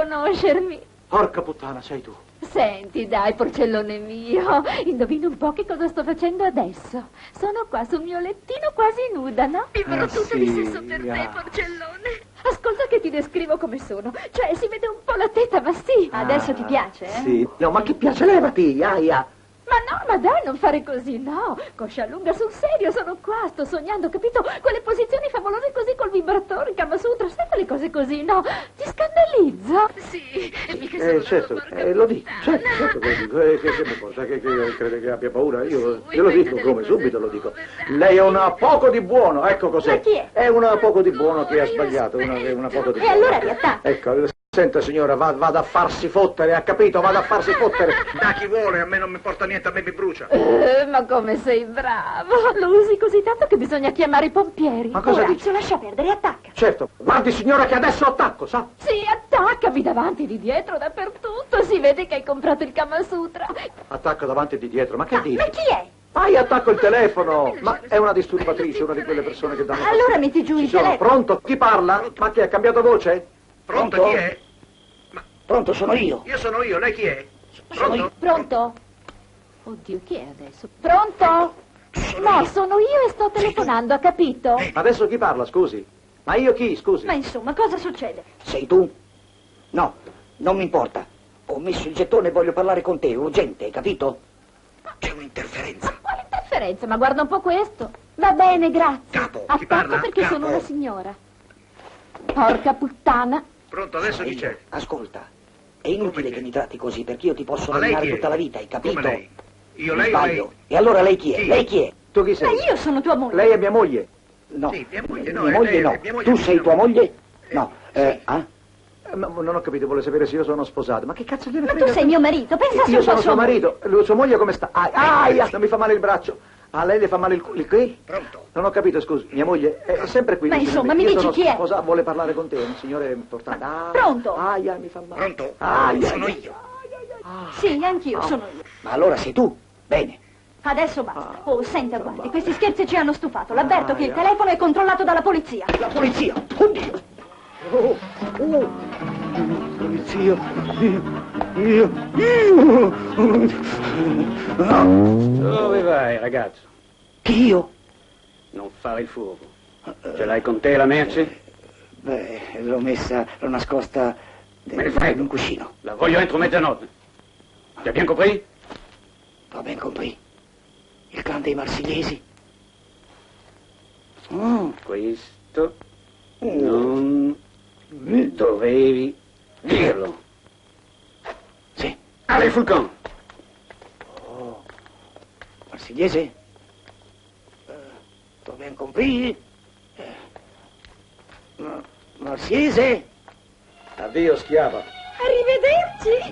riconoscermi. Porca puttana, sei tu. Senti, dai, porcellone mio, indovina un po' che cosa sto facendo adesso. Sono qua sul mio lettino quasi nuda, no? Vivrò tutto di sesso per te, porcellone. Ascolta che ti descrivo come sono. Cioè, si vede un po' la teta, ma sì. Adesso ti piace, eh? Sì. No, ma che piace, levati, aia. Ma no, ma dai, non fare così, no. Coscia lunga, sul serio, sono qua, sto sognando, capito? Quelle posizioni favolose così col vibratore, Kama Sutra, sempre le cose così, no? Ti scandalizzo? Sì, e mica sono certo, lo dico, certo che lo dico. Che mi porta? Che crede che abbia paura? Io lo dico, come, subito lo dico. Lei è una poco di buono, ecco cos'è. Ma chi è? È una poco di buono che ha sbagliato, una poco di buono. E allora riattacca. Ecco, senta signora, vada a farsi fottere, ha capito? Vada a farsi fottere. Da chi vuole, a me non mi porta niente, a me mi brucia. Ma come sei bravo! Lo usi così tanto che bisogna chiamare i pompieri. Ma cosa dici? Orazio, lascia perdere, attacca. Certo, guardi signora che adesso attacco, sa? Sì, attaccami davanti, di dietro, dappertutto. Si vede che hai comprato il Kama Sutra. Attacco davanti e di dietro, ma che dici? Ma chi è? Attacco il telefono! Ma è una disturbatrice, una di quelle persone che danno... Allora metti giù il telefono. Pronto? Chi parla? Ma chi ha cambiato voce? Pronto, chi è? Pronto, sono io. Io sono io, lei chi è? Pronto? Pronto? Oddio, chi è adesso? Pronto? No, sono io e sto telefonando, ha capito? Adesso chi parla, scusi? Ma io chi, scusi? Ma insomma, cosa succede? Sei tu? No, non mi importa. Ho messo il gettone e voglio parlare con te, urgente, hai capito? C'è un'interferenza. Quale interferenza? Ma guarda un po' questo. Va bene, grazie. Capo, chi Attacca parla? perché Capo. sono una signora. Porca puttana. Pronto, adesso chi c'è? Ascolta, è inutile Come che chi? mi tratti così, perché io ti posso Ma lei rovinare chi è? tutta la vita, hai capito? Come lei? Io Mi lei o sbaglio. lei? E allora lei chi è? Chi? Lei chi è? Tu chi Ma sei? io sono tua moglie. Lei è mia moglie. No, Sì, mia moglie no, mia è moglie lei, no. mia moglie Tu è sei mia tua moglie. moglie? No, sì. Ma non ho capito, vuole sapere se io sono sposato. Ma che cazzo gliene Ma frega? tu sei mio marito, pensa Io un po' sono a suo marito. Sua moglie come sta? Aia, non mi fa male il braccio. A lei le fa male il qui? Pronto? Non ho capito, scusi. Mia moglie è sempre qui. Ma vicino a insomma, me. mi Io dici sono chi è? sposato, vuole parlare con te, un signore importante. Pronto? Aia, mi fa male. Pronto? Aia, Sono aia. io. Sì, anch'io sono io. ma allora sei tu? Bene. Adesso basta. Oh, senta, guardi, questi scherzi ci hanno stufato. L'avverto che il telefono è controllato dalla polizia. La polizia! Oddio! Polizia! Io! Dove vai, ragazzo? Chi io? Non fare il fuoco. Ce l'hai con te la merce? Beh, l'ho nascosta Me ne frego. in un cuscino. La voglio entro mezzanotte. Ti hai bien compris? Va ben compris. Il clan dei marsigliesi. Questo non dovevi dirlo. Sì. Allez, Fulcon! Marsigliese? Va ben compris. Marsiese? Addio, schiava. Arrivederci.